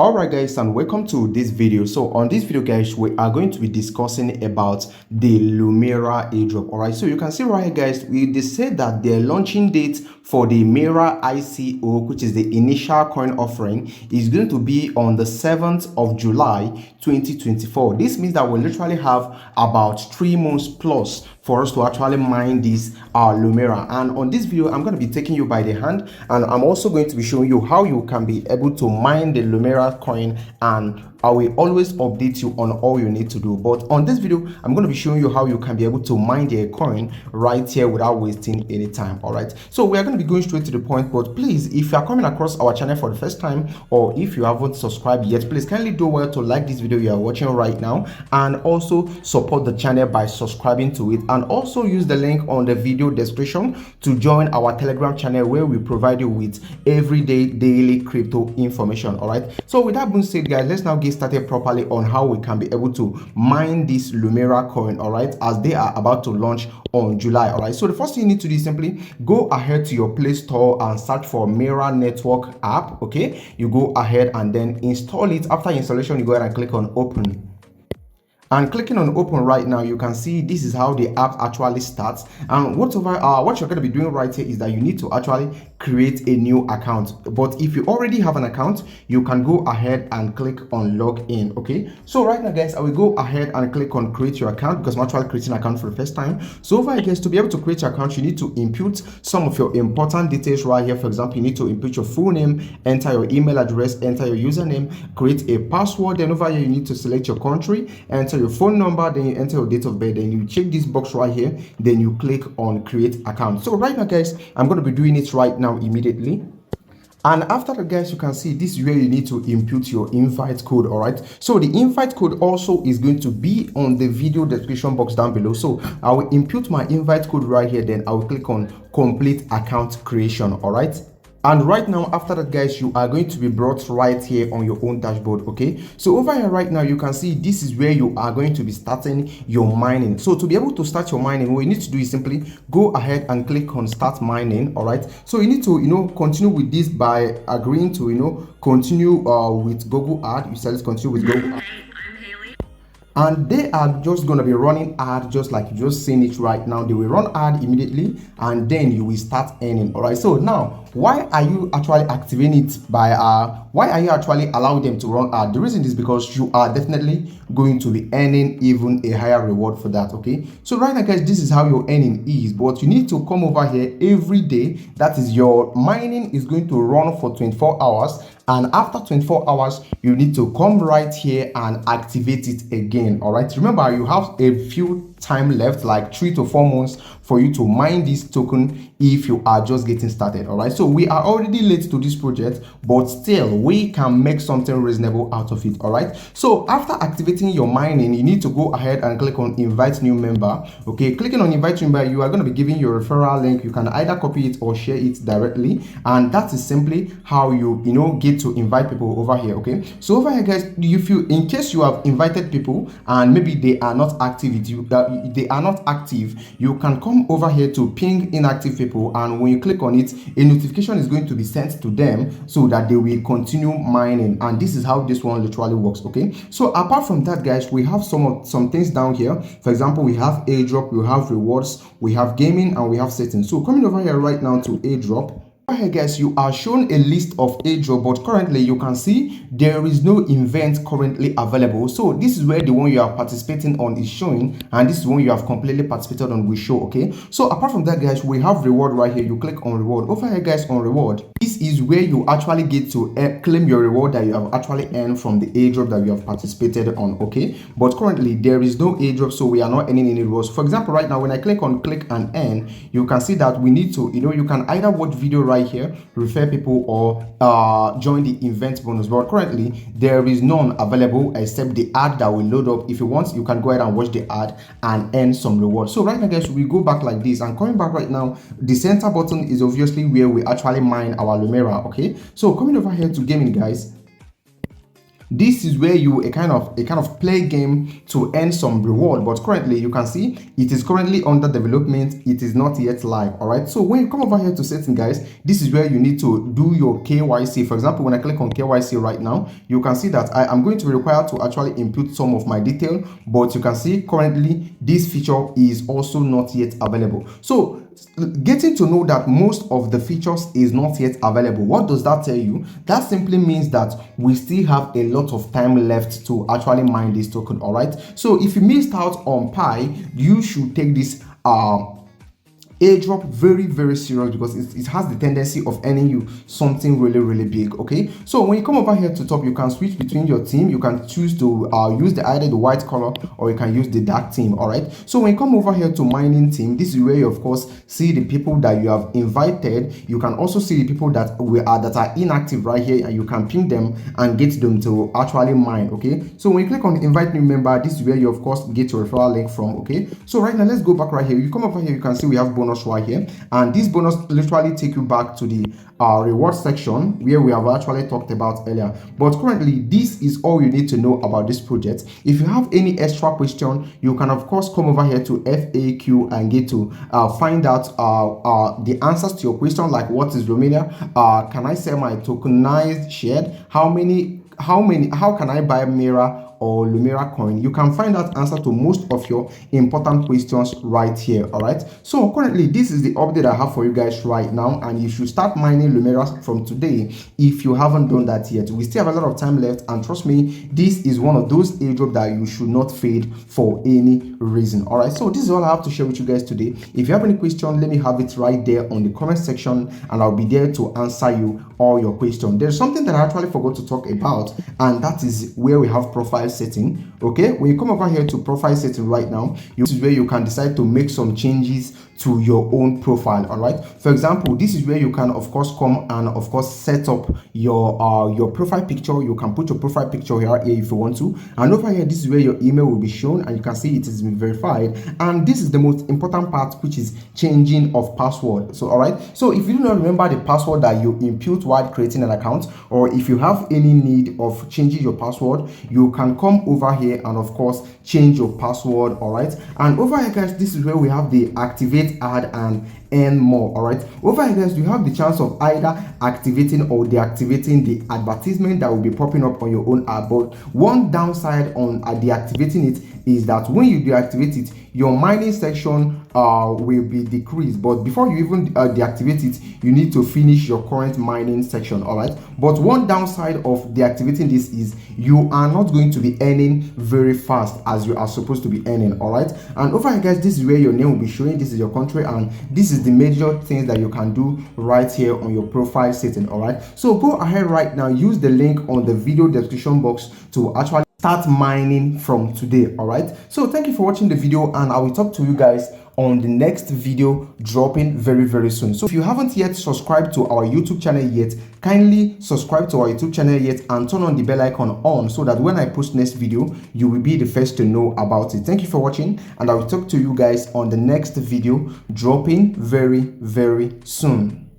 Alright guys, and welcome to this video. So on this video guys, we are going to be discussing about the Lumira airdrop. Alright, so you can see right here guys, they said that their launching date for the Mira ICO, which is the initial coin offering, is going to be on the 7th of July 2024. This means that we literally have about 3 months plus for us to actually mine this Lumira. And on this video, I'm going to be taking you by the hand, and I'm also going to be showing you how you can be able to mine the Lumira coin, and I will always update you on all you need to do. But on this video, I'm going to be showing you how you can be able to mine the coin right here without wasting any time. All right, so we are going to be going straight to the point. But please, if you are coming across our channel for the first time, or if you haven't subscribed yet, please kindly do well to like this video you are watching right now, and also support the channel by subscribing to it, and also use the link on the video description to join our Telegram channel, where we provide you with everyday daily crypto information. All right, so with that being said guys, let's now get started properly on how we can be able to mine this Lumira coin, all right, as they are about to launch on July. All right, so the first thing you need to do is simply go ahead to your Play Store and search for Mira Network app. Okay, you go ahead and then install it. After installation, you go ahead and click on open. And clicking on open right now, you can see this is how the app actually starts. And what you're going to be doing right here is that you need to actually create a new account. But if you already have an account, you can go ahead and click on log in. Okay, so right now guys, I will go ahead and click on create your account, because I'm actually creating an account for the first time. So over here guys, to be able to create your account, you need to input some of your important details right here. For example, you need to input your full name, enter your email address, enter your username, create a password. Then over here you need to select your country, enter your phone number, then you enter your date of birth, then you check this box right here, then you click on create account. So right now guys, I'm going to be doing it right now immediately. And after that guys, you can see this is where you need to input your invite code. All right, so the invite code also is going to be on the video description box down below. So I will input my invite code right here, then I will click on complete account creation. All right, and right now after that guys, you are going to be brought right here on your own dashboard. Okay, so over here right now, you can see this is where you are going to be starting your mining. So to be able to start your mining, what you need to do is simply go ahead and click on start mining. All right, so you need to continue with this by agreeing to continue with Google ad. You select continue with Google ad, and they are just going to be running ad just like you just seen it right now. They will run ad immediately, and then you will start earning. All right, so now why are you actually activating it by why are you actually allowing them to run ad? The reason is because you are definitely going to be earning even a higher reward for that. Okay, so right now guys, this is how your earning is, but you need to come over here every day. That is, your mining is going to run for 24 hours, and after 24 hours you need to come right here and activate it again. All right, remember you have a few time left, like 3 to 4 months, for you to mine this token if you are just getting started. All right, so we are already late to this project, but still we can make something reasonable out of it. All right, so after activating your mining, you need to go ahead and click on invite new member. Okay, clicking on invite new member, you are going to be giving your referral link. You can either copy it or share it directly, and that is simply how you get to invite people over here. Okay, so over here guys, if you, in case you have invited people and maybe they are not active with you, you can come over here to ping inactive people, and when you click on it, a notification is going to be sent to them so that they will continue mining. And this is how this one literally works. Okay, so apart from that guys, we have some things down here. For example, we have airdrop, we have rewards, we have gaming, and we have settings. So coming over here right now to airdrop, here guys, you are shown a list of airdrop, but currently you can see there is no event currently available. So this is where the one you are participating on is showing, and this is one you have completely participated on will show. Okay, so apart from that guys, we have reward right here. You click on reward. Over here guys, on reward, this is where you actually get to claim your reward that you have actually earned from the airdrop that you have participated on. Okay, but currently there is no airdrop, so we are not earning any rewards. For example, right now when I click on click and earn, you can see that we need to you can either watch video right here, refer people, or join the event bonus. But currently there is none available except the ad that will load up. If you want, you can go ahead and watch the ad and earn some rewards. So right now guys, we go back like this, and coming back right now, the center button is obviously where we actually mine our Lumira. Okay, so coming over here to gaming guys, this is where you a kind of play game to earn some reward. But currently you can see it is currently under development, it is not yet live. All right, so when you come over here to setting, guys, this is where you need to do your KYC. For example, when I click on KYC right now, you can see that I am going to be required to actually input some of my detail, but you can see currently this feature is also not yet available. So getting to know that most of the features is not yet available, what does that tell you? That simply means that we still have a lot of time left to actually mine this token. All right, so if you missed out on Pi, you should take this airdrop very serious, because it has the tendency of earning you something really big. Okay, so when you come over here to top, you can switch between your team. You can choose to use either the white color or you can use the dark team. All right, so when you come over here to mining team, this is where you of course see the people that you have invited. You can also see the people that are inactive right here, and you can ping them and get them to actually mine. Okay, so when you click on invite new member, this is where you of course get your referral link from. Okay, so right now let's go back right here. You come over here, you can see we have bonus right here, and this bonus literally take you back to the reward section where we have actually talked about earlier. But currently this is all you need to know about this project. If you have any extra question, you can of course come over here to FAQ and get to find out the answers to your question, like what is Lumira, can I sell my tokenized shared, how can I buy Mira or Lumira coin? You can find out answer to most of your important questions right here. All right, so currently this is the update I have for you guys right now, and you should start mining Lumira from today if you haven't done that yet. We still have a lot of time left, and trust me, this is one of those airdrop that you should not fade for any reason. All right, so this is all I have to share with you guys today. If you have any question, let me have it right there on the comment section, and I'll be there to answer you all your questions. There's something that I actually forgot to talk about, and that is where we have profile setting. Okay, when you come over here to profile setting right now, this is where you can decide to make some changes to your own profile. All right, for example, this is where you can of course come and of course set up your profile picture. You can put your profile picture here if you want to, and over here this is where your email will be shown, and you can see it is verified. And this is the most important part, which is changing of password. So all right, so if you do not remember the password that you input while creating an account, or if you have any need of changing your password, you can come over here and of course change your password. All right, and over here guys, this is where we have the activate, add and earn more. All right, over here guys, you have the chance of either activating or deactivating the advertisement that will be popping up on your own app. But one downside on deactivating it is that when you deactivate it, your mining section will be decreased. But before you even deactivate it, you need to finish your current mining section. All right, but one downside of deactivating this is you are not going to be earning very fast as you are supposed to be earning. All right, and over here guys, this is where your name will be showing, this is your country, and this is the major things that you can do right here on your profile setting. All right, so go ahead right now, use the link on the video description box to actually start mining from today. All right, so thank you for watching the video, and I will talk to you guys on the next video dropping very soon. So if you haven't yet subscribed to our YouTube channel yet, kindly subscribe to our YouTube channel yet and turn on the bell icon on, so that when I post next video, you will be the first to know about it. Thank you for watching, and I will talk to you guys on the next video dropping very soon.